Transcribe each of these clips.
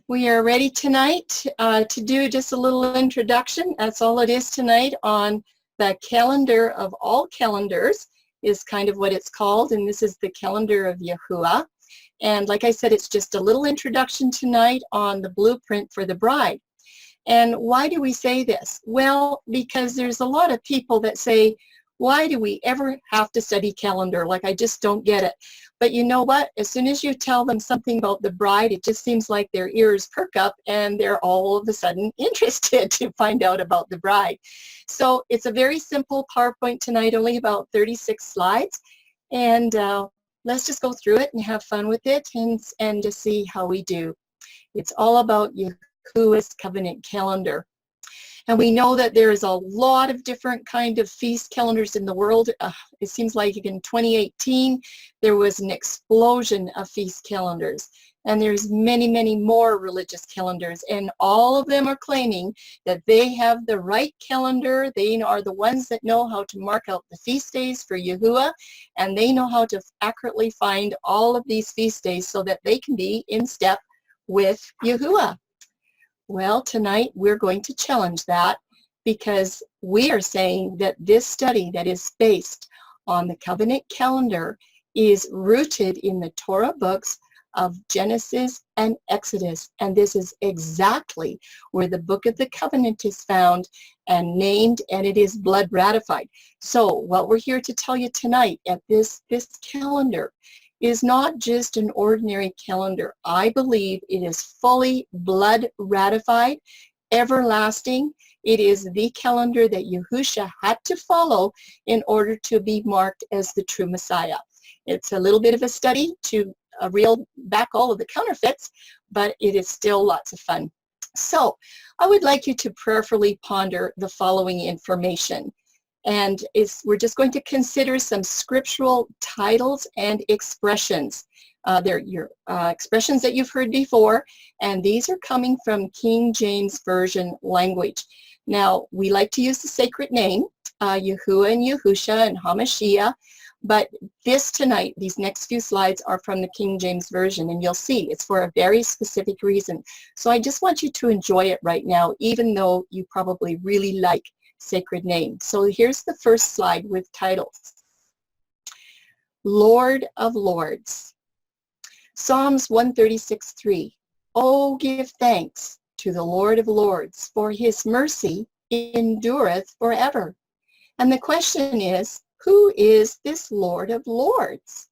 We are ready tonight to do just a little introduction. That's all it is tonight on the calendar of all calendars is kind of what it's called, and this is the calendar of Yahuwah. And like I said, it's just a little introduction tonight on the blueprint for the bride. And why do we say this? Well, because there's a lot of people that say, why do we ever have to study calendar? Like, I just don't get it. But you know what? As soon as you tell them something about the bride, it just seems like their ears perk up and they're all of a sudden interested to find out about the bride. So it's a very simple PowerPoint tonight, only about 36 slides. And let's just go through it and have fun with it and just see how we do. It's all about Yahuwah's covenant calendar. And we know that there is a lot of different kind of feast calendars in the world. It seems like in 2018, there was an explosion of feast calendars. And there's many, many more religious calendars. And all of them are claiming that they have the right calendar. They are the ones that know how to mark out the feast days for Yahuwah. And they know how to accurately find all of these feast days so that they can be in step with Yahuwah. Well, tonight we're going to challenge that because we are saying that this study that is based on the covenant calendar is rooted in the Torah books of Genesis and Exodus. And this is exactly where the book of the covenant is found and named, and it is blood ratified. So what we're here to tell you tonight at this calendar is not just an ordinary calendar. I believe it is fully blood ratified, everlasting. It is the calendar that Yahusha had to follow in order to be marked as the true Messiah. It's a little bit of a study to reel back all of the counterfeits, but it is still lots of fun. So I would like you to prayerfully ponder the following information. And we're just going to consider some scriptural titles and expressions. They're your expressions that you've heard before, and these are coming from King James Version language. Now, we like to use the sacred name, Yahuwah and Yahusha and Hamashiach, but this tonight, these next few slides are from the King James Version, and you'll see it's for a very specific reason. So I just want you to enjoy it right now, even though you probably really like sacred name. So here's the first slide with titles. Lord of Lords. Psalms 136:3. Oh, give thanks to the Lord of Lords, for his mercy endureth forever. And the question is, who is this Lord of Lords?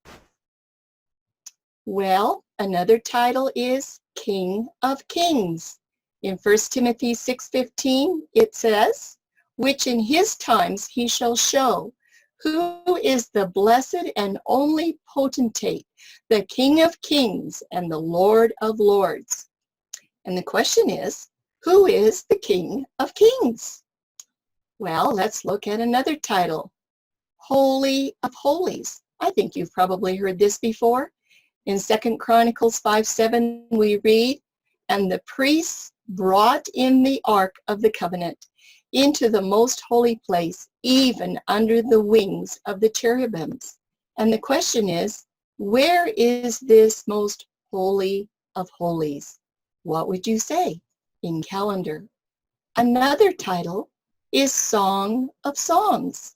Well, another title is King of Kings. In 1 Timothy 6:15, it says, which in his times he shall show, who is the blessed and only potentate, the King of kings and the Lord of lords. And the question is, who is the King of kings? Well, let's look at another title, Holy of Holies. I think you've probably heard this before. In 2 Chronicles 5:7, we read, and the priests brought in the ark of the covenant into the most holy place, even under the wings of the cherubims. And the question is, where is this most holy of holies? What would you say in calendar? Another title is Song of Songs.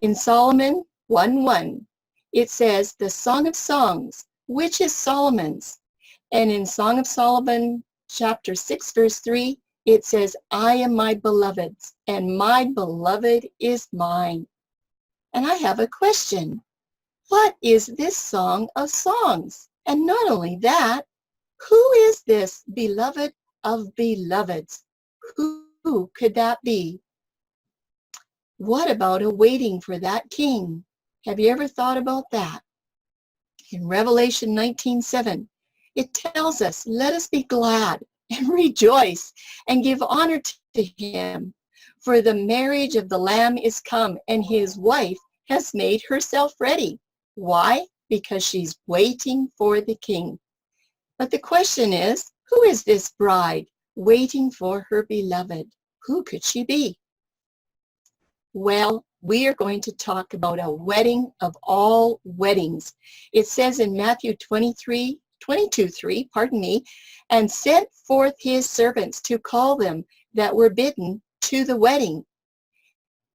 In Solomon 1:1, it says the Song of Songs, which is Solomon's. And in Song of Solomon, chapter 6, verse 3, it says, I am my beloved's, and my beloved is mine. And I have a question. What is this Song of Songs? And not only that, who is this beloved of beloveds? Who could that be? What about awaiting for that king? Have you ever thought about that? In Revelation 19:7, it tells us, let us be glad and rejoice and give honor to him, for the marriage of the Lamb is come, and his wife has made herself ready. Why? Because she's waiting for the king. But the question is, who is this bride waiting for her beloved? Who could she be? Well, we are going to talk about a wedding of all weddings. It says in Matthew 23, 22:3, pardon me, and sent forth his servants to call them that were bidden to the wedding.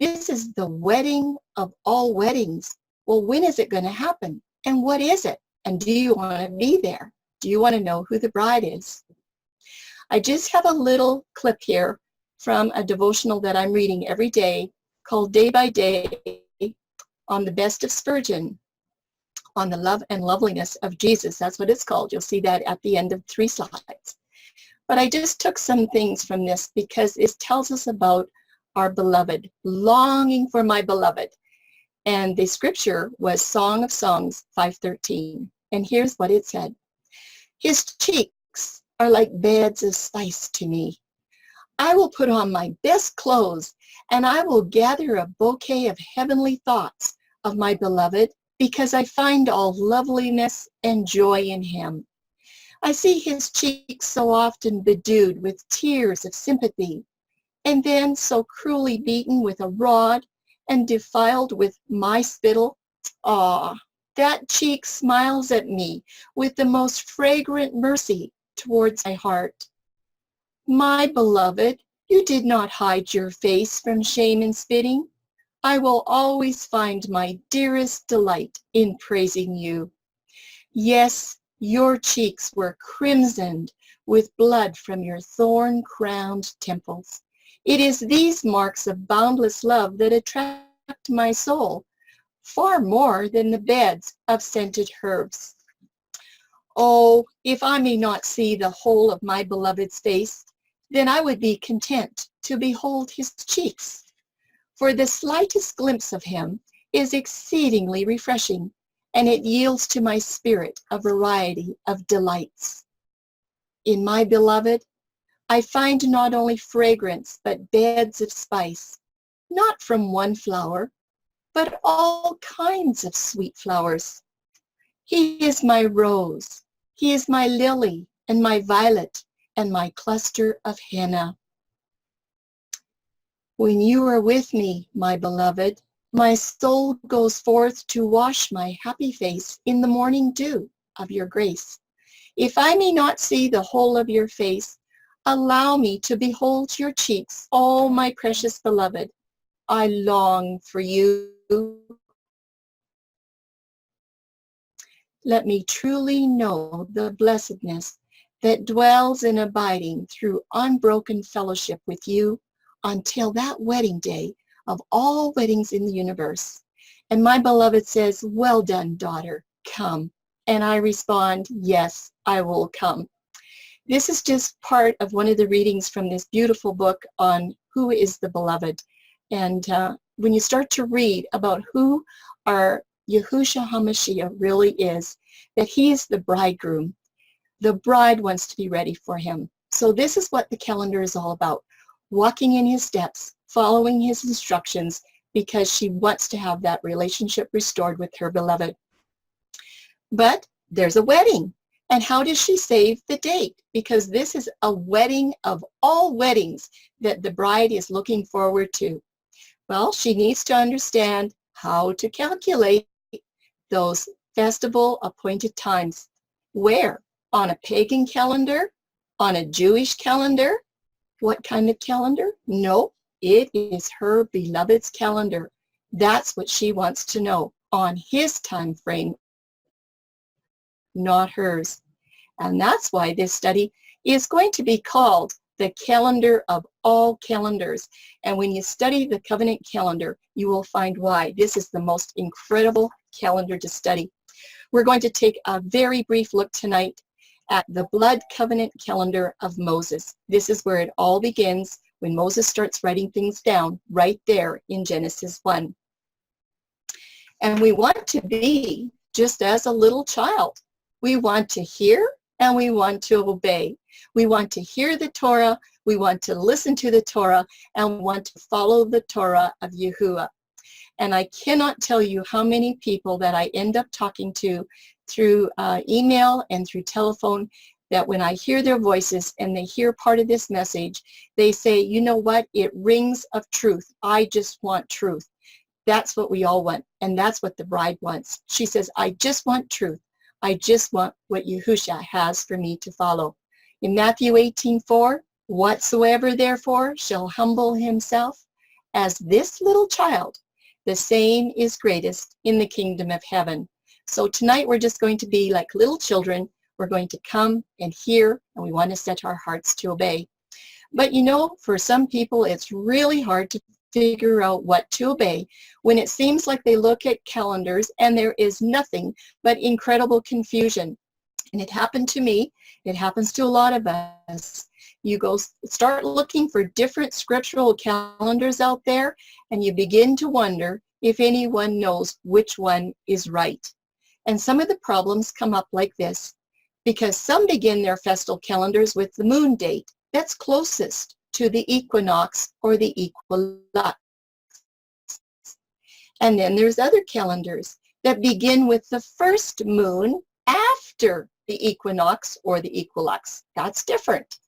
This is the wedding of all weddings. Well, when is it going to happen? And what is it? And do you want to be there? Do you want to know who the bride is? I just have a little clip here from a devotional that I'm reading every day called Day by Day on the Best of Spurgeon, on the love and loveliness of Jesus. That's what it's called. You'll see that at the end of 3 slides. But I just took some things from this because it tells us about our beloved, longing for my beloved. And the scripture was Song of Songs 5:13. And here's what it said. His cheeks are like beds of spice to me. I will put on my best clothes, and I will gather a bouquet of heavenly thoughts of my beloved, because I find all loveliness and joy in him. I see his cheeks so often bedewed with tears of sympathy, and then so cruelly beaten with a rod and defiled with my spittle. Ah, that cheek smiles at me with the most fragrant mercy towards my heart. My beloved, you did not hide your face from shame and spitting. I will always find my dearest delight in praising you. Yes, your cheeks were crimsoned with blood from your thorn-crowned temples. It is these marks of boundless love that attract my soul, far more than the beds of scented herbs. Oh, if I may not see the whole of my beloved's face, then I would be content to behold his cheeks. For the slightest glimpse of him is exceedingly refreshing, and it yields to my spirit a variety of delights. In my beloved, I find not only fragrance, but beds of spice, not from one flower, but all kinds of sweet flowers. He is my rose, he is my lily, and my violet, and my cluster of henna. When you are with me, my beloved, my soul goes forth to wash my happy face in the morning dew of your grace. If I may not see the whole of your face, allow me to behold your cheeks, oh my precious beloved. I long for you. Let me truly know the blessedness that dwells in abiding through unbroken fellowship with you until that wedding day of all weddings in the universe. And my beloved says, well done, daughter, come. And I respond, yes, I will come. This is just part of one of the readings from this beautiful book on who is the beloved. And when you start to read about who our Yahushua HaMashiach really is, that he is the bridegroom. The bride wants to be ready for him. So this is what the calendar is all about. Walking in his steps, following his instructions, because she wants to have that relationship restored with her beloved. But there's a wedding. And how does she save the date? Because this is a wedding of all weddings that the bride is looking forward to. Well, she needs to understand how to calculate those festival appointed times. Where? On a pagan calendar? On a Jewish calendar? What kind of calendar? No, it is her beloved's calendar. That's what she wants to know, on his time frame, not hers. And that's why this study is going to be called the calendar of all calendars. And when you study the covenant calendar, you will find why this is the most incredible calendar to study. We're going to take a very brief look tonight at the blood covenant calendar of Moses. This is where it all begins, when Moses starts writing things down right there in Genesis 1. And we want to be just as a little child. We want to hear and we want to obey. We want to hear the Torah, we want to listen to the Torah, and we want to follow the Torah of Yahuwah. And I cannot tell you how many people that I end up talking to through email and through telephone, that when I hear their voices and they hear part of this message, they say, you know what, it rings of truth. I just want truth. That's what we all want, and that's what the bride wants. She says, I just want truth. I just want what Yahushua has for me to follow. In Matthew 18:4, whatsoever therefore shall humble himself as this little child, the same is greatest in the kingdom of heaven. So tonight we're just going to be like little children. We're going to come and hear, and we want to set our hearts to obey. But you know, for some people, it's really hard to figure out what to obey when it seems like they look at calendars and there is nothing but incredible confusion. And it happened to me. It happens to a lot of us. You go start looking for different scriptural calendars out there, and you begin to wonder if anyone knows which one is right. And some of the problems come up like this, because some begin their festal calendars with the moon date that's closest to the equinox or the equilux. And then there's other calendars that begin with the first moon after the equinox or the equilux. That's different.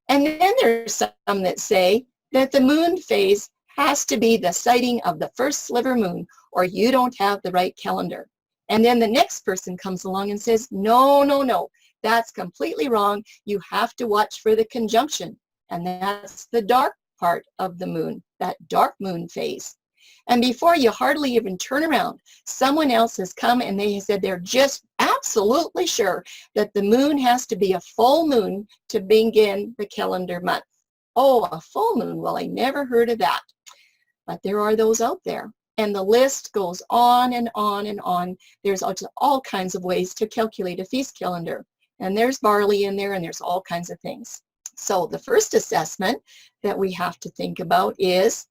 And then there's some that say that the moon phase has to be the sighting of the first sliver moon, or you don't have the right calendar. And then the next person comes along and says, no, no, no, that's completely wrong. You have to watch for the conjunction. And that's the dark part of the moon, that dark moon phase. And before you hardly even turn around, someone else has come and they said they're just absolutely sure that the moon has to be a full moon to begin the calendar month. Oh, a full moon. Well, I never heard of that. But there are those out there. And the list goes on and on and on. There's all kinds of ways to calculate a feast calendar. And there's barley in there, and there's all kinds of things. So the first assessment that we have to think about is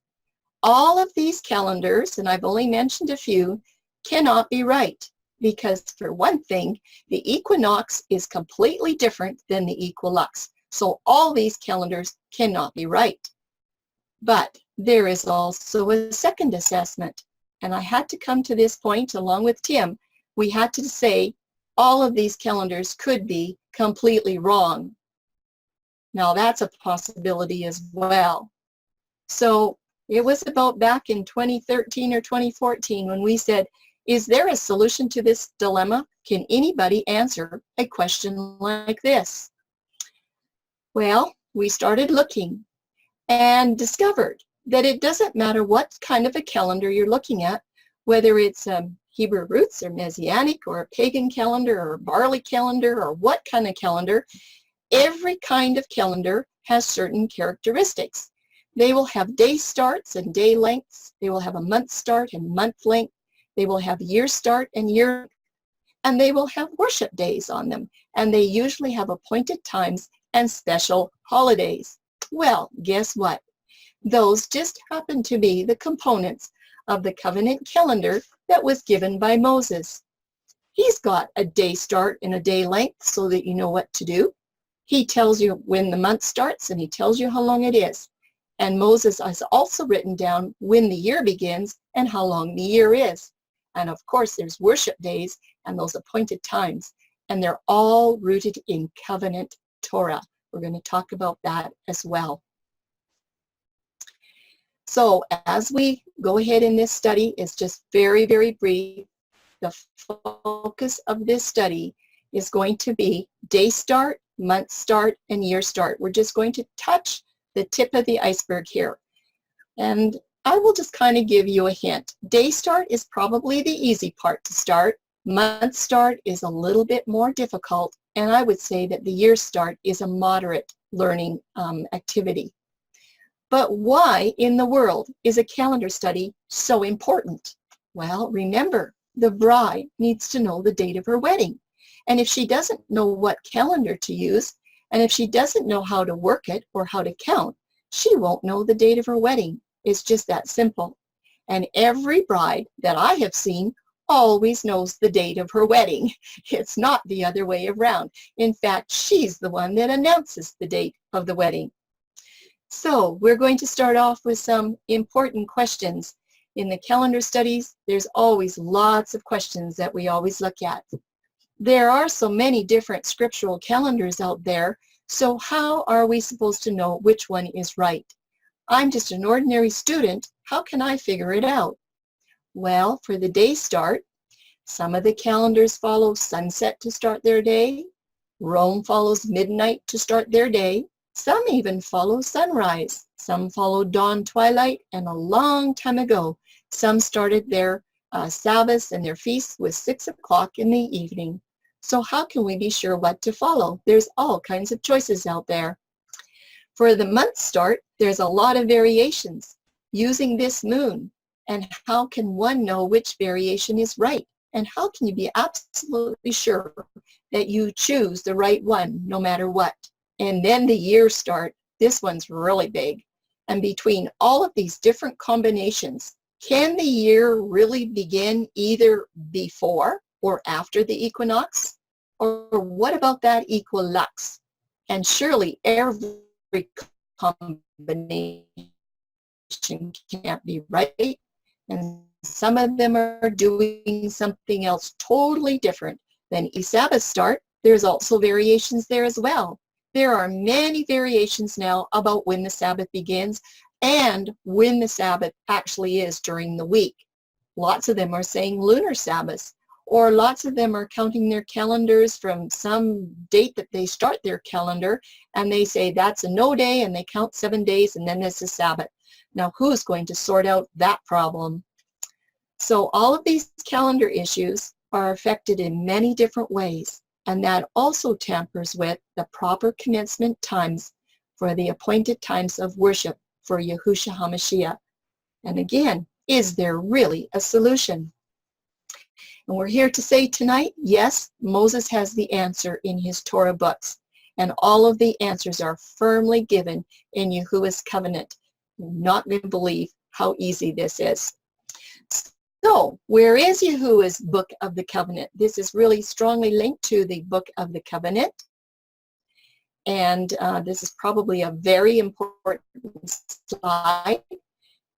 all of these calendars, and I've only mentioned a few, cannot be right. Because for one thing, the equinox is completely different than the equilux. So all these calendars cannot be right. But there is also a second assessment. And I had to come to this point along with Tim. We had to say all of these calendars could be completely wrong. Now that's a possibility as well. So it was about back in 2013 or 2014 when we said, is there a solution to this dilemma? Can anybody answer a question like this? Well, we started looking and discovered that it doesn't matter what kind of a calendar you're looking at, whether it's Hebrew roots or Messianic or a pagan calendar or a barley calendar or what kind of calendar, every kind of calendar has certain characteristics. They will have day starts and day lengths. They will have a month start and month length. They will have year start and year, and they will have worship days on them. And they usually have appointed times and special holidays. Well, guess what? Those just happen to be the components of the covenant calendar that was given by Moses. He's got a day start and a day length so that you know what to do. He tells you when the month starts and he tells you how long it is. And Moses has also written down when the year begins and how long the year is. And of course, there's worship days and those appointed times. And they're all rooted in covenant Torah. We're going to talk about that as well. So as we go ahead in this study, it's just very, very brief. The focus of this study is going to be day start, month start, and year start. We're just going to touch the tip of the iceberg here. And I will just kind of give you a hint. Day start is probably the easy part to start. Month start is a little bit more difficult. And I would say that the year start is a moderate learning activity. But why in the world is a calendar study so important? Well, remember, the bride needs to know the date of her wedding. And if she doesn't know what calendar to use, and if she doesn't know how to work it or how to count, she won't know the date of her wedding. It's just that simple. And every bride that I have seen always knows the date of her wedding. It's not the other way around. In fact, she's the one that announces the date of the wedding. So we're going to start off with some important questions. In the calendar studies, there's always lots of questions that we always look at. There are so many different scriptural calendars out there, so how are we supposed to know which one is right? I'm just an ordinary student. How can I figure it out? Well, for the day start, Some of the calendars follow sunset to start their day. Rome follows midnight to start their day. Some even follow sunrise. Some follow dawn twilight, and a long time ago, some started their Sabbaths and their feasts with 6 o'clock in the evening. So how can we be sure what to follow? There's all kinds of choices out there. For the month start, there's a lot of variations using this moon. And how can one know which variation is right? And how can you be absolutely sure that you choose the right one no matter what? And then the year start. This one's really big. And between all of these different combinations, can the year really begin either before or after the equinox? Or what about that equilux? And surely every combination can't be right. And some of them are doing something else totally different than Sabbath start. There's also variations there as well. There are many variations now about when the Sabbath begins and when the Sabbath actually is during the week. Lots of them are saying lunar Sabbaths, or lots of them are counting their calendars from some date that they start their calendar, and they say that's a no day, and they count 7 days, and then this is Sabbath. Now, who's going to sort out that problem? So all of these calendar issues are affected in many different ways, and that also tampers with the proper commencement times for the appointed times of worship for Yahushua HaMashiach. And again, is there really a solution? And we're here to say tonight, yes, Moses has the answer in his Torah books, and all of the answers are firmly given in Yahuwah's covenant. You're not going to believe how easy this is. So, where is Yahuwah's Book of the Covenant? This is really strongly linked to the Book of the Covenant. And this is probably a very important slide.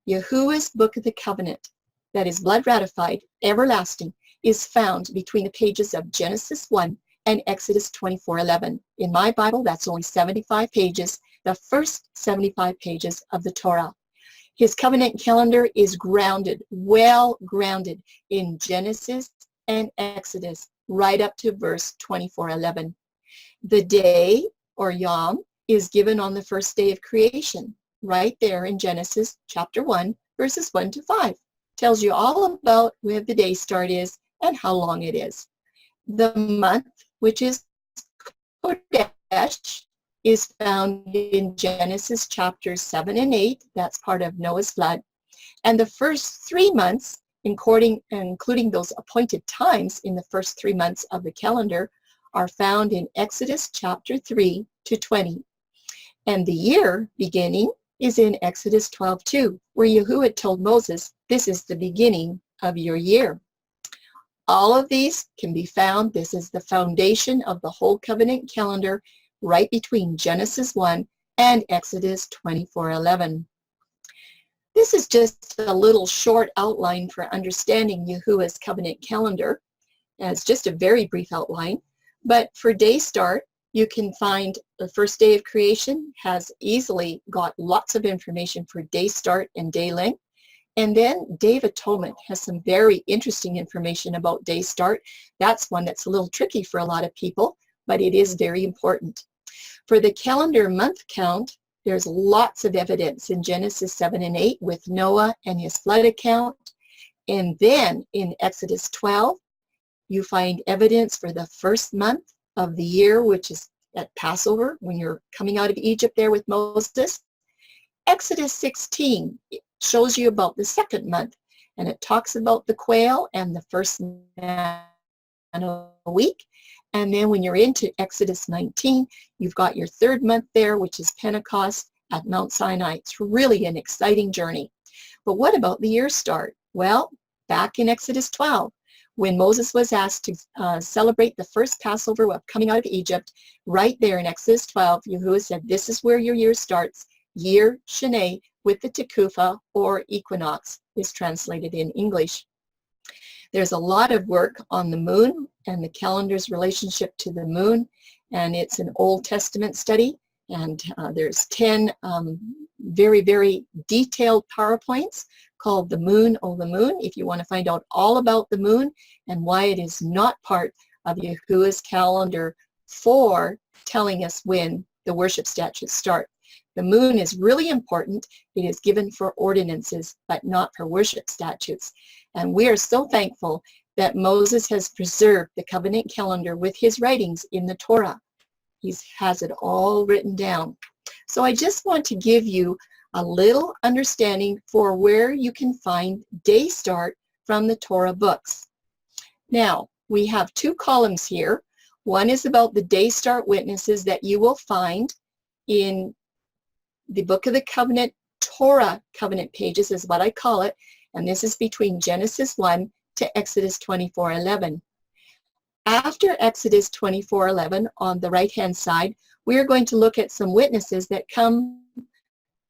Yahuwah's Book of the Covenant, that is blood ratified, everlasting, is found between the pages of Genesis 1 and Exodus 24:11. In my Bible, that's only 75 pages, the first 75 pages of the Torah. His covenant calendar is grounded, well grounded in Genesis and Exodus, right up to verse 24:11. The day, or Yom, is given on the first day of creation, right there in Genesis chapter 1, verses 1 to 5. Tells you all about where the day start is and how long it is. The month, which is Kodesh, is found in Genesis chapters 7 and 8. That's part of Noah's flood. And the first 3 months, including those appointed times in the first 3 months of the calendar, are found in Exodus chapter 3 to 20. And the year beginning is in Exodus 12:2, where Yahuwah told Moses, this is the beginning of your year. All of these can be found. This is the foundation of the whole covenant calendar, right between Genesis 1 and Exodus 24:11. This is just a little short outline for understanding Yahuwah's covenant calendar. It's just a very brief outline. But for day start, you can find the first day of creation has easily got lots of information for day start and day length. And then Day of Atonement has some very interesting information about day start. That's one that's a little tricky for a lot of people, but it is very important. For the calendar month count, there's lots of evidence in Genesis 7 and 8 with Noah and his flood account. And then in Exodus 12, you find evidence for the first month of the year, which is at Passover, when you're coming out of Egypt there with Moses. Exodus 16 shows you about the second month, and it talks about the quail and the first man a week. And then when you're into Exodus 19, you've got your third month there, which is Pentecost at Mount Sinai. It's really an exciting journey. But what about the year start? Well, back in Exodus 12, when Moses was asked to celebrate the first Passover of coming out of Egypt, right there in Exodus 12, Yahuwah said, this is where your year starts. Year Shene with the Tekufa, or equinox, is translated in English. There's a lot of work on the moon and the calendar's relationship to the moon, and it's an Old Testament study, and there's 10 very, very detailed PowerPoints called The Moon, Oh the Moon, if you want to find out all about the moon and why it is not part of Yahuwah's calendar for telling us when the worship statutes start. The moon is really important. It is given for ordinances, but not for worship statutes. And we are so thankful that Moses has preserved the covenant calendar with his writings in the Torah. He has it all written down. So I just want to give you a little understanding for where you can find day start from the Torah books. Now, we have two columns here. One is about the day start witnesses that you will find in the Book of the Covenant, Torah covenant pages is what I call it, and this is between Genesis 1 to Exodus 24:11. After Exodus 24:11, on the right-hand side, we are going to look at some witnesses that come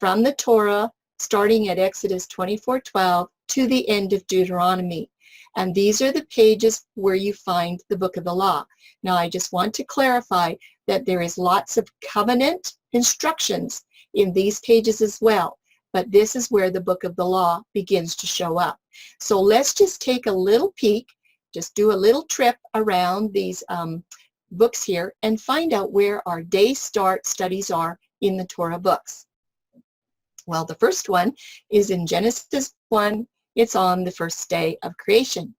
from the Torah, starting at Exodus 24:12 to the end of Deuteronomy. And these are the pages where you find the Book of the Law. Now, I just want to clarify that there is lots of covenant instructions in these pages as well, but this is where the Book of the Law begins to show up. So let's just take a little peek, just do a little trip around these books here and find out where our day start studies are in the Torah books. Well, the first one is in Genesis 1. It's on the first day of creation.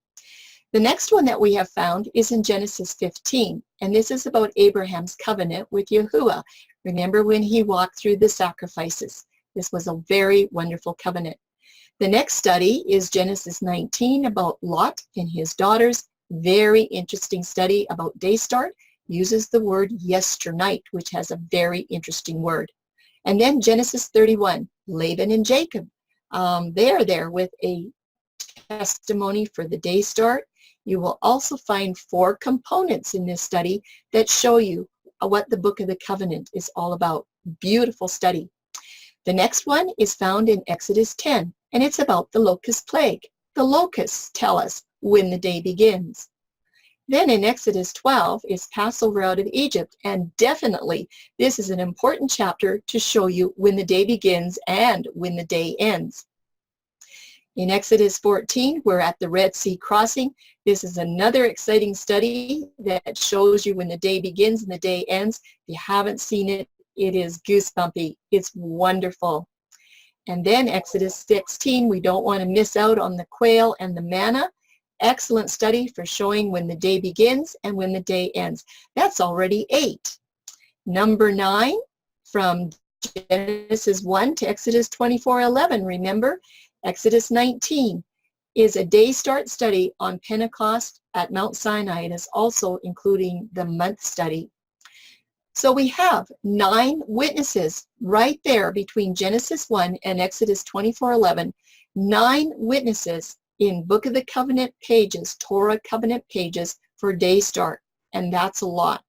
The next one that we have found is in Genesis 15, and this is about Abraham's covenant with Yahuwah. Remember when he walked through the sacrifices? This was a very wonderful covenant. The next study is Genesis 19 about Lot and his daughters. Very interesting study about day start. Uses the word yesternight, which has a very interesting word. And then Genesis 31, Laban and Jacob. They are there with a testimony for the day start. You will also find 4 components in this study that show you what the Book of the Covenant is all about. Beautiful study. The next one is found in Exodus 10, and it's about the locust plague. The locusts tell us when the day begins. Then in Exodus 12 is Passover out of Egypt, and definitely this is an important chapter to show you when the day begins and when the day ends. In Exodus 14, we're at the Red Sea crossing. This is another exciting study that shows you when the day begins and the day ends. If you haven't seen it, it is goosebumpy. It's wonderful. And then Exodus 16, we don't want to miss out on the quail and the manna. Excellent study for showing when the day begins and when the day ends. That's already 8. Number 9, from Genesis 1 to Exodus 24:11, remember? Exodus 19 is a day start study on Pentecost at Mount Sinai. It is also including the month study. So we have 9 witnesses right there between Genesis 1 and Exodus 24:11. 9 witnesses in Book of the Covenant pages, Torah covenant pages for day start, and that's a lot.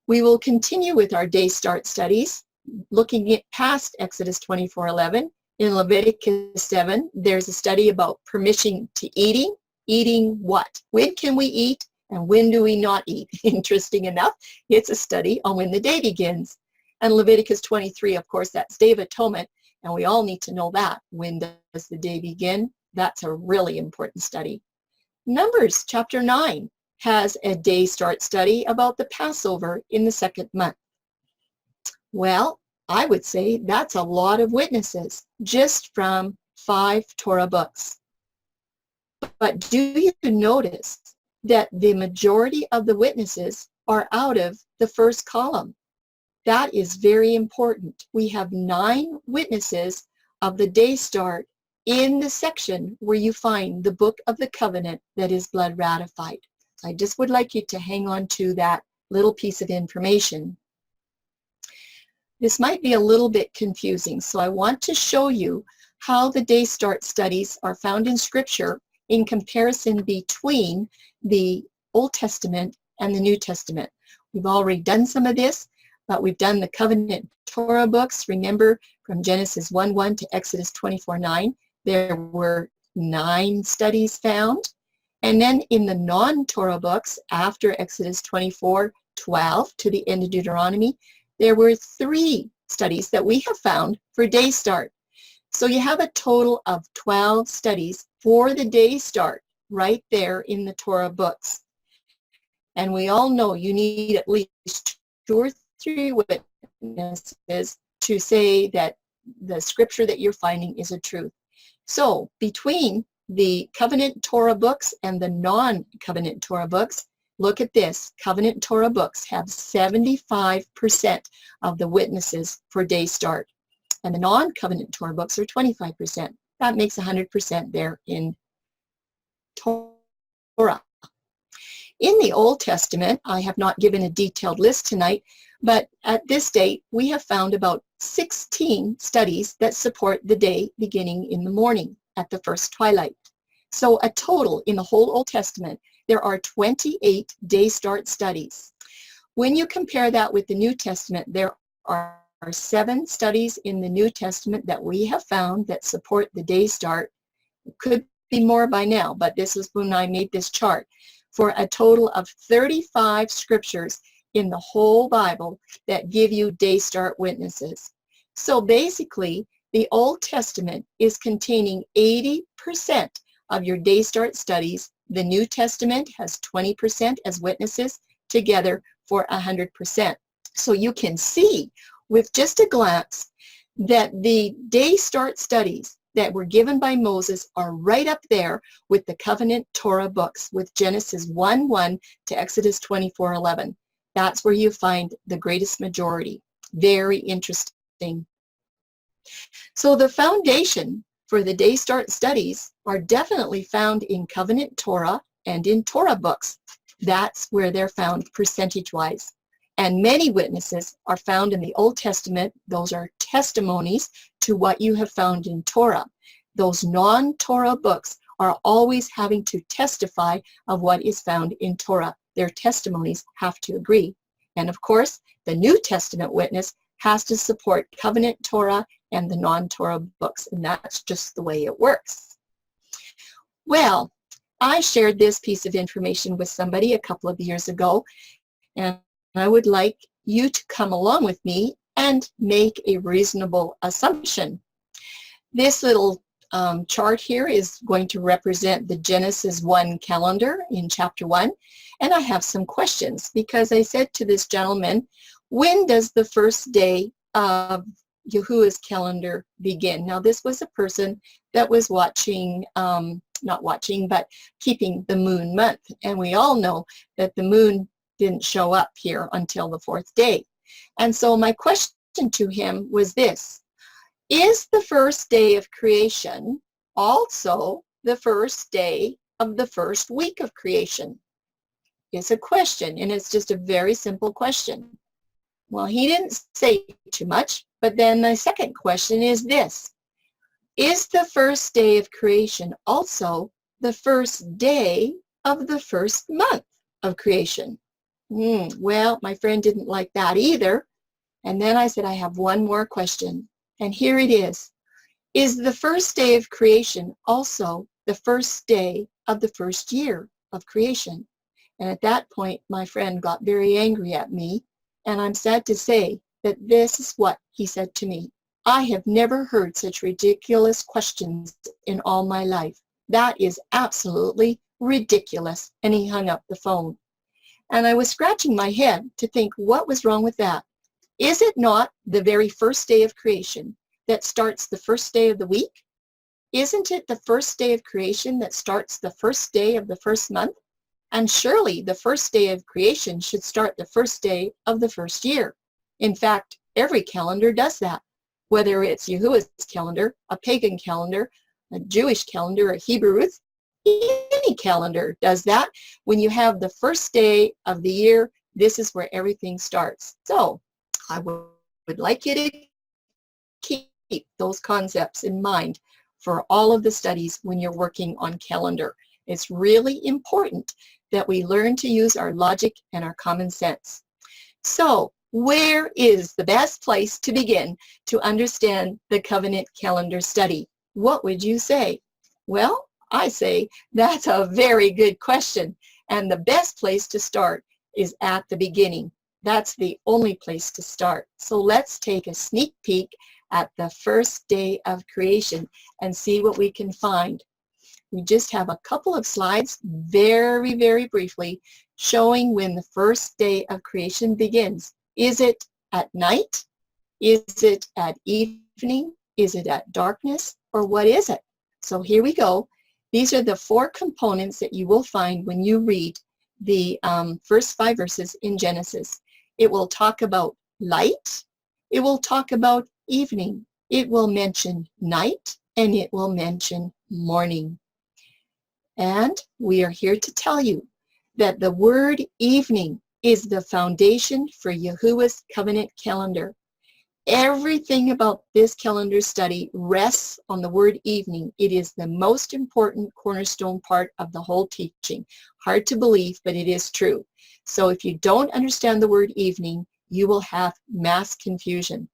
We will continue with our day start studies, looking at past Exodus 24:11. In Leviticus 7, there's a study about permission to eating. Eating what? When can we eat and when do we not eat? Interesting enough, it's a study on when the day begins. And Leviticus 23, of course, that's Day of Atonement, and we all need to know that. When does the day begin? That's a really important study. Numbers chapter 9 has a day start study about the Passover in the 2nd month. Well, I would say that's a lot of witnesses just from 5 Torah books. But do you notice that the majority of the witnesses are out of the first column? That is very important. We have 9 witnesses of the day start in the section where you find the Book of the Covenant that is blood ratified. So I just would like you to hang on to that little piece of information. This might be a little bit confusing, so I want to show you how the day start studies are found in Scripture in comparison between the Old Testament and the New Testament. We've already done some of this, but we've done the Covenant Torah books. Remember, from Genesis 1:1 to Exodus 24:9, there were 9 studies found. And then in the non-Torah books, after Exodus 24:12 to the end of Deuteronomy, there were 3 studies that we have found for day start. So you have a total of 12 studies for the day start right there in the Torah books. And we all know you need at least 2 or 3 witnesses to say that the scripture that you're finding is a truth. So between the covenant Torah books and the non-covenant Torah books, look at this. Covenant Torah books have 75% of the witnesses for day start. And the non-covenant Torah books are 25%. That makes 100% there in Torah. In the Old Testament, I have not given a detailed list tonight, but at this date, we have found about 16 studies that support the day beginning in the morning at the first twilight. So a total in the whole Old Testament, there are 28 day start studies. When you compare that with the New Testament, there are 7 studies in the New Testament that we have found that support the day start. It could be more by now, but this is when I made this chart, for a total of 35 scriptures in the whole Bible that give you day start witnesses. So basically, the Old Testament is containing 80% of your day start studies. The New Testament has 20% as witnesses, together for 100%. So you can see with just a glance that the day start studies that were given by Moses are right up there with the covenant Torah books, with Genesis 1:1 to Exodus 24:11. That's where you find the greatest majority. Very interesting. So the foundation for the day start studies are definitely found in covenant Torah and in Torah books. That's where they're found percentage-wise. And many witnesses are found in the Old Testament. Those are testimonies to what you have found in Torah. Those non-Torah books are always having to testify of what is found in Torah. Their testimonies have to agree. And of course, the New Testament witness has to support covenant Torah and the non-Torah books, and that's just the way it works. Well, I shared this piece of information with somebody a couple of years ago, and I would like you to come along with me and make a reasonable assumption. This little chart here is going to represent the Genesis 1 calendar in chapter 1, and I have some questions because I said to this gentleman, when does the first day of Yahuwah's calendar begin? Now this was a person that was watching, not watching, but keeping the moon month, and we all know that the moon didn't show up here until the 4th day. And so my question to him was this: is the first day of creation also the first day of the first week of creation? It's a question, and it's just a very simple question. Well, he didn't say too much, but then the second question is this: is the first day of creation also the first day of the first month of creation? Well, my friend didn't like that either. And then I said, I have one more question. And here it is. Is the first day of creation also the first day of the first year of creation? And at that point, my friend got very angry at me. And I'm sad to say that this is what he said to me: I have never heard such ridiculous questions in all my life. That is absolutely ridiculous. And he hung up the phone. And I was scratching my head to think, what was wrong with that? Is it not the very first day of creation that starts the first day of the week? Isn't it the first day of creation that starts the first day of the first month? And surely the first day of creation should start the first day of the first year. In fact, every calendar does that, whether it's Yahuwah's calendar, a pagan calendar, a Jewish calendar, a Hebrew, any calendar does that. When you have the first day of the year, this is where everything starts. So I would like you to keep those concepts in mind for all of the studies when you're working on calendar. It's really important that we learn to use our logic and our common sense. So where is the best place to begin to understand the covenant calendar study? What would you say? Well, I say that's a very good question, and the best place to start is at the beginning. That's the only place to start. So let's take a sneak peek at the first day of creation and see what we can find. We just have a couple of slides, very, very briefly, showing when the first day of creation begins. Is it at night? Is it at evening? Is it at darkness? Or what is it? So here we go. These are the 4 components that you will find when you read the first 5 verses in Genesis. It will talk about light. It will talk about evening. It will mention night, and it will mention morning. And we are here to tell you that the word evening is the foundation for Yahuwah's covenant calendar. Everything about this calendar study rests on the word evening. It is the most important cornerstone part of the whole teaching. Hard to believe, but it is true. So if you don't understand the word evening, you will have mass confusion.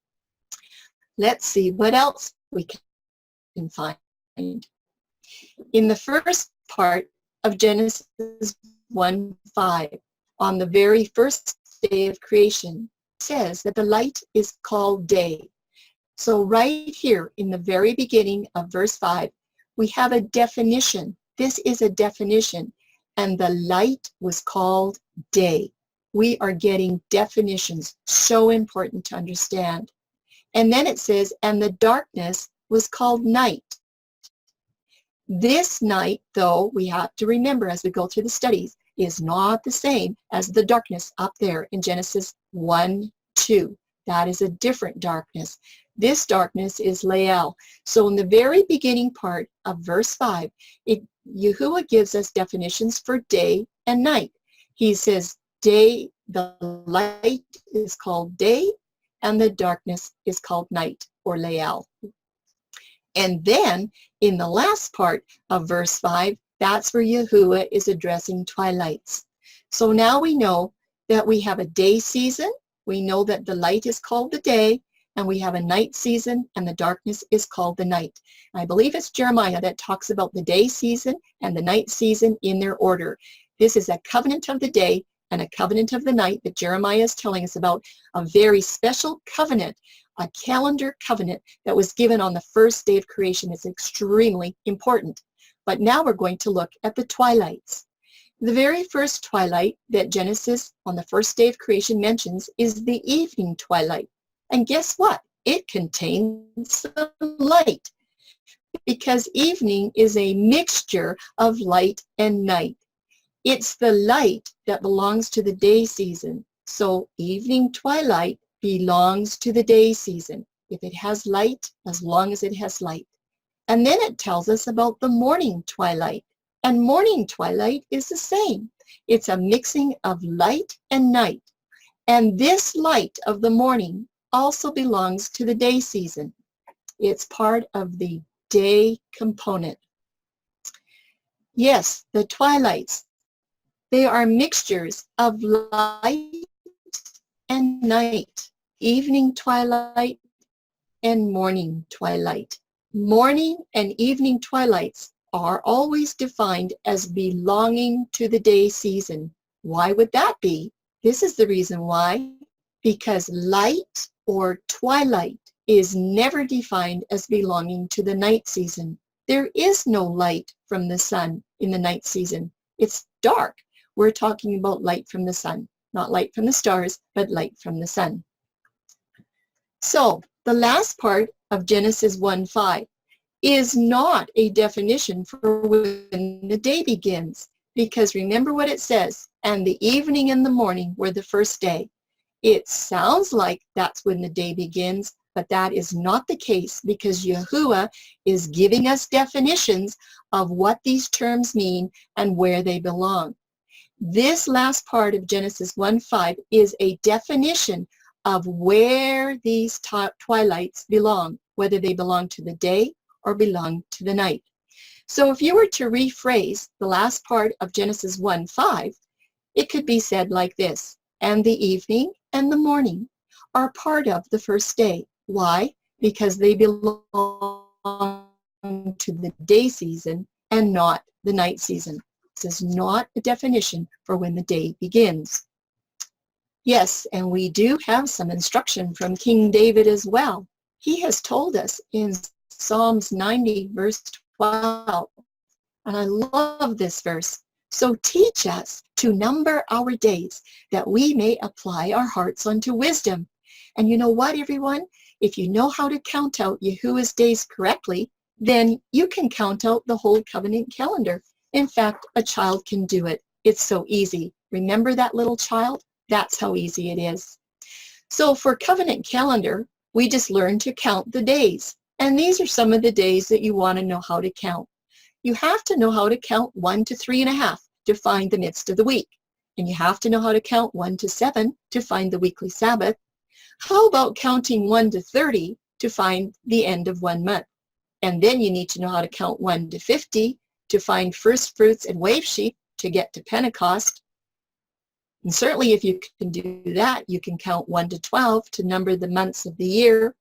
Let's see what else we can find. In the first part of Genesis 1:5, on the very first day of creation, it says that the light is called day. So right here in the very beginning of verse 5, we have a definition. This is a definition, and the light was called day. We are getting definitions, so important to understand. And then it says, and the darkness was called night. This night, though, we have to remember as we go through the studies, is not the same as the darkness up there in Genesis 1:2. That is a different darkness. This darkness is Lael. So in the very beginning part of verse 5, Yahuwah gives us definitions for day and night. He says day, the light is called day, and the darkness is called night, or Lael. And then in the last part of verse 5, that's where Yahuwah is addressing twilights. So now we know that we have a day season. We know that the light is called the day, and we have a night season, and the darkness is called the night. I believe it's Jeremiah that talks about the day season and the night season in their order. This is a covenant of the day and a covenant of the night that Jeremiah is telling us about, a very special covenant, a calendar covenant that was given on the first day of creation. Is extremely important. But now we're going to look at the twilights. The very first twilight that Genesis on the first day of creation mentions is the evening twilight. And guess what? It contains some light, because evening is a mixture of light and night. It's the light that belongs to the day season. So evening twilight belongs to the day season. If it has light, as long as it has light. And then it tells us about the morning twilight. And morning twilight is the same. It's a mixing of light and night. And this light of the morning also belongs to the day season. It's part of the day component. Yes, the twilights, they are mixtures of light and night, evening twilight and morning twilight. Morning and evening twilights are always defined as belonging to the day season. Why would that be? This is the reason why. Because light or twilight is never defined as belonging to the night season. There is no light from the sun in the night season. It's dark. We're talking about light from the sun, not light from the stars, but light from the sun. So the last part of Genesis 1:5 is not a definition for when the day begins, because remember what it says, and the evening and the morning were the first day. It sounds like that's when the day begins, but that is not the case, because Yahuwah is giving us definitions of what these terms mean and where they belong. This last part of Genesis 1:5 is a definition of where these twilights belong, whether they belong to the day or belong to the night. So if you were to rephrase the last part of Genesis 1:5, it could be said like this: and the evening and the morning are part of the first day. Why? Because they belong to the day season and not the night season. This is not a definition for when the day begins. Yes, and we do have some instruction from King David as well. He has told us in Psalms 90, verse 12, and I love this verse. So teach us to number our days, that we may apply our hearts unto wisdom. And you know what, everyone? If you know how to count out Yahuwah's days correctly, then you can count out the whole covenant calendar. In fact, a child can do it. It's so easy. Remember that little child? That's how easy it is. So for covenant calendar, we just learn to count the days. And these are some of the days that you want to know how to count. You have to know how to count 1 to 3.5 to find the midst of the week. And you have to know how to count 1 to 7 to find the weekly Sabbath. How about counting 1 to 30 to find the end of 1 month? And then you need to know how to count 1 to 50 to find first fruits and wave sheep to get to Pentecost. And certainly if you can do that, you can count 1 to 12 to number the months of the year.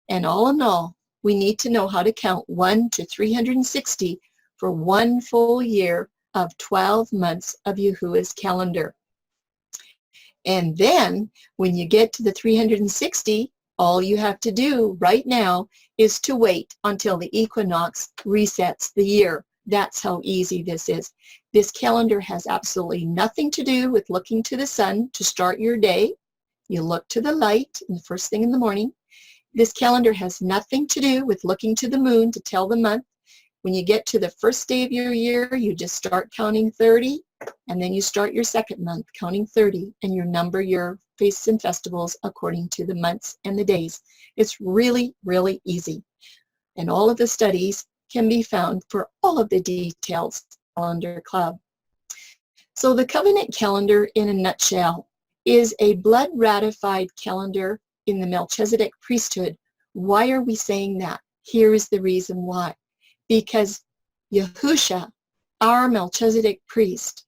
And all in all, we need to know how to count 1 to 360 for 1 full year of 12 months of Yahuwah's calendar. And then when you get to the 360, all you have to do right now is to wait until the equinox resets the year. That's how easy this is. This calendar has absolutely nothing to do with looking to the sun to start your day. You look to the light in the first thing in the morning. This calendar has nothing to do with looking to the moon to tell the month. When you get to the first day of your year, you just start counting 30, and then you start your second month counting 30, and you number your feasts and festivals according to the months and the days. It's really, really easy. And all of the studies can be found for all of the details on Calendar Club. So the covenant calendar in a nutshell is a blood-ratified calendar in the Melchizedek priesthood. Why are we saying that? Here is the reason why. Because Yahusha, our Melchizedek priest,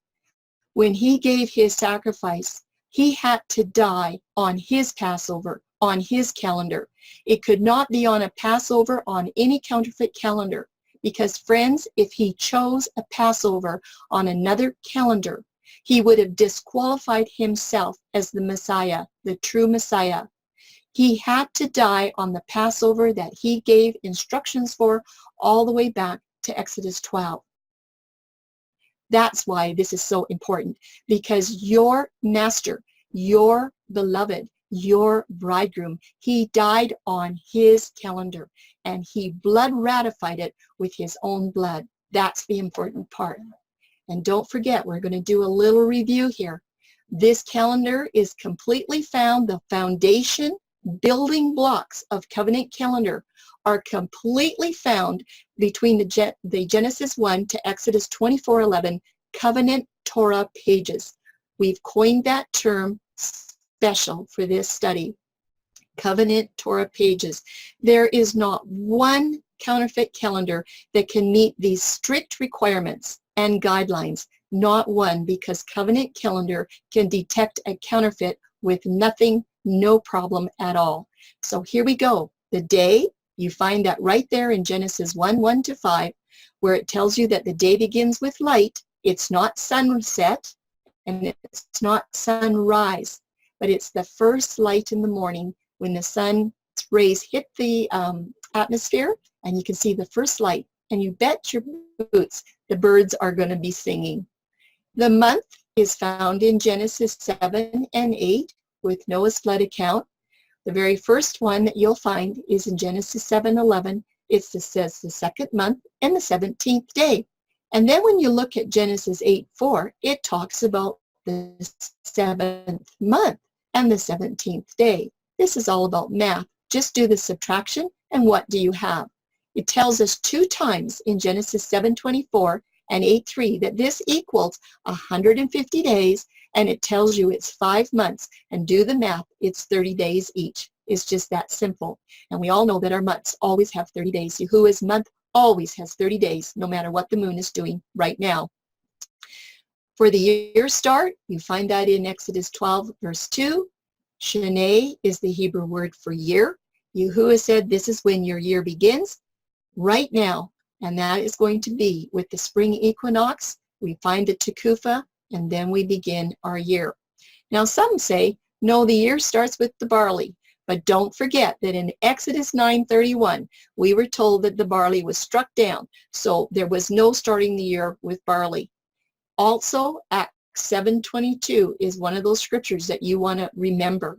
when he gave his sacrifice, he had to die on his Passover, on his calendar. It could not be on a Passover on any counterfeit calendar. Because, friends, if he chose a Passover on another calendar, he would have disqualified himself as the Messiah, the true Messiah. He had to die on the Passover that he gave instructions for all the way back to Exodus 12. That's why this is so important, because your master, your beloved, your bridegroom, he died on his calendar, and he blood ratified it with his own blood. That's the important part. And don't forget, we're going to do a little review here. This calendar is completely found, the foundation building blocks of covenant calendar are completely found between the Genesis 1 to Exodus 24:11 covenant Torah pages. We've coined that term special for this study. Covenant Torah pages. There is not one counterfeit calendar that can meet these strict requirements and guidelines. Not one, because covenant calendar can detect a counterfeit with nothing, no problem at all. So here we go. The day, you find that right there in Genesis 1, 1-5, where it tells you that the day begins with light. It's not sunset and it's not sunrise, but it's the first light in the morning when the sun's rays hit the atmosphere, and you can see the first light, and you bet your boots the birds are going to be singing. The month is found in Genesis 7 and 8 with Noah's flood account. The very first one that you'll find is in Genesis 7:11. It says the second month and the 17th day. And then when you look at Genesis 8:4, it talks about the 7th month and the 17th day. This is all about math. Just do the subtraction, and what do you have? It tells us 2 times in Genesis 7:24 and 8:3 that this equals 150 days, and it tells you it's 5 months, and do the math, it's 30 days each. It's just that simple. And we all know that our months always have 30 days. Yahuwah's month always has 30 days, no matter what the moon is doing right now. For the year start, you find that in Exodus 12, verse 2. Shanei is the Hebrew word for year. Yahuwah said this is when your year begins, right now. And that is going to be with the spring equinox. We find the Tekufah, and then we begin our year. Now some say, No, the year starts with the barley. But don't forget that in Exodus 9:31, we were told that the barley was struck down. So there was no starting the year with barley. Also, Acts 7:22 is one of those scriptures that you want to remember.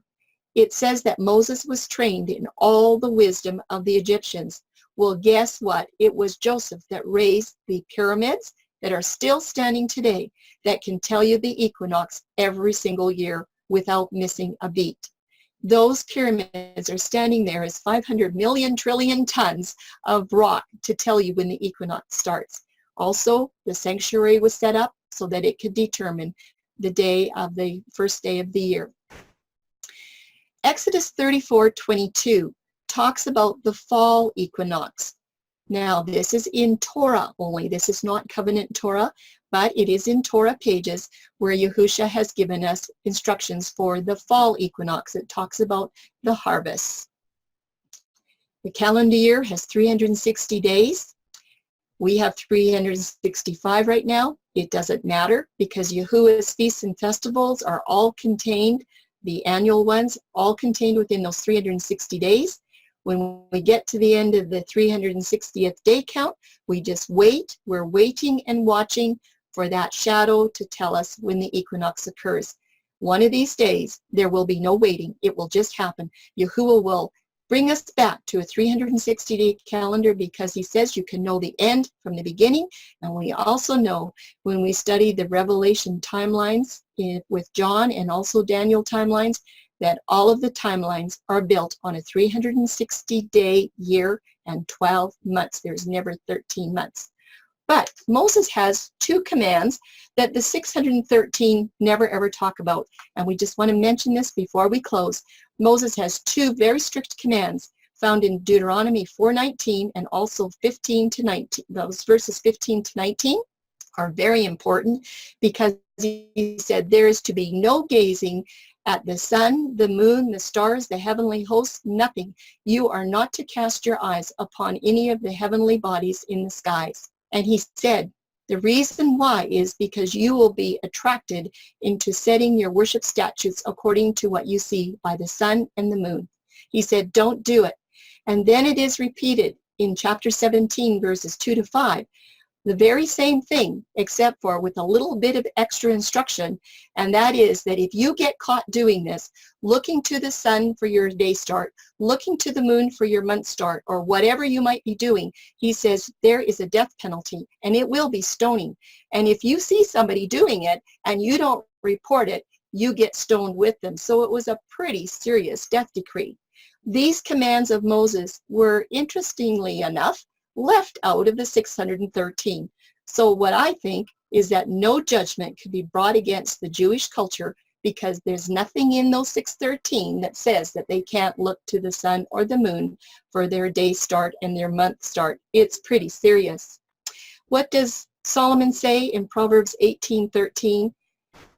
It says that Moses was trained in all the wisdom of the Egyptians. Well, guess what? It was Joseph that raised the pyramids that are still standing today that can tell you the equinox every single year without missing a beat. Those pyramids are standing there as 500 million trillion tons of rock to tell you when the equinox starts. Also, the sanctuary was set up so that it could determine the day of the first day of the year. Exodus 34:22 talks about the fall equinox. Now, this is in Torah only. This is not covenant Torah, but it is in Torah pages where Yahushua has given us instructions for the fall equinox. It talks about the harvest. The calendar year has 360 days. We have 365 right now. It doesn't matter because Yahuwah's feasts and festivals are all contained, the annual ones, all contained within those 360 days. When we get to the end of the 360th day count, we just wait. We're waiting and watching for that shadow to tell us when the equinox occurs. One of these days, there will be no waiting. It will just happen. Yahuwah will bring us back to a 360-day calendar because he says you can know the end from the beginning. And we also know when we study the Revelation timelines with John and also Daniel timelines, that all of the timelines are built on a 360-day year and 12 months. There's never 13 months. But Moses has two commands that the 613 never ever talk about. And we just want to mention this before we close. Moses has two very strict commands found in Deuteronomy 4:19 and also 15 to 19. Those verses 15 to 19 are very important because he said there is to be no gazing at the sun, the moon, the stars, the heavenly hosts, nothing. You are not to cast your eyes upon any of the heavenly bodies in the skies. And he said, the reason why is because you will be attracted into setting your worship statutes according to what you see by the sun and the moon. He said, don't do it. And then it is repeated in chapter 17, verses 2 to 5. The very same thing, except for with a little bit of extra instruction, and that is that if you get caught doing this, looking to the sun for your day start, looking to the moon for your month start, or whatever you might be doing, he says there is a death penalty, and it will be stoning. And if you see somebody doing it and you don't report it, you get stoned with them. So it was a pretty serious death decree. These commands of Moses were, interestingly enough, left out of the 613. So what I think is that no judgment could be brought against the Jewish culture because there's nothing in those 613 that says that they can't look to the sun or the moon for their day start and their month start. It's pretty serious. What does Solomon say in Proverbs 18:13?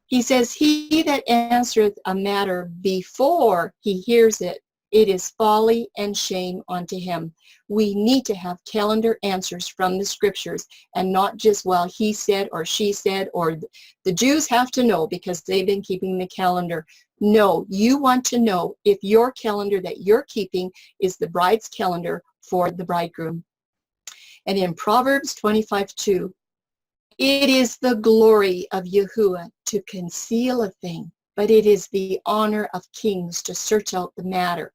He says, he that answereth a matter before he hears it, it is folly and shame unto him. We need to have calendar answers from the scriptures and not just, well, he said or she said, or the Jews have to know because they've been keeping the calendar. No, you want to know if your calendar that you're keeping is the bride's calendar for the bridegroom. And in Proverbs 25:2, it is the glory of Yahuwah to conceal a thing, but it is the honor of kings to search out the matter.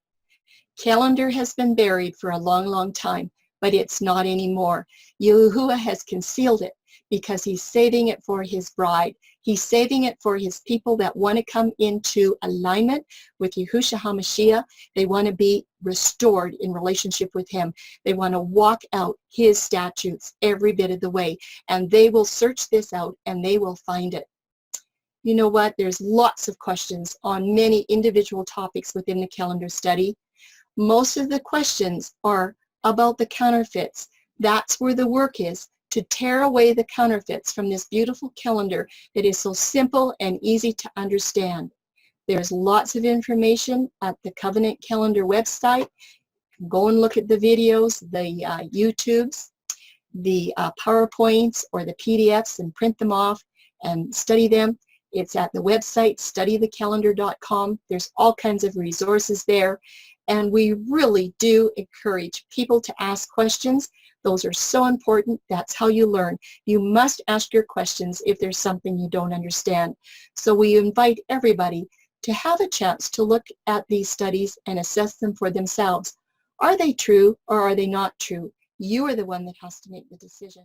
Calendar has been buried for a long, long time, but it's not anymore. Yahuwah has concealed it because he's saving it for his bride. He's saving it for his people that want to come into alignment with Yahushua HaMashiach. They want to be restored in relationship with him. They want to walk out his statutes every bit of the way, and they will search this out and they will find it. You know what? There's lots of questions on many individual topics within the calendar study. Most of the questions are about the counterfeits. That's where the work is, to tear away the counterfeits from this beautiful calendar that is so simple and easy to understand. There's lots of information at the Covenant Calendar website. Go and look at the videos, the YouTubes, the PowerPoints or the PDFs and print them off and study them. It's at the website, studythecalendar.com. There's all kinds of resources there. And we really do encourage people to ask questions. Those are so important. That's how you learn. You must ask your questions if there's something you don't understand. So we invite everybody to have a chance to look at these studies and assess them for themselves. Are they true or are they not true? You are the one that has to make the decision.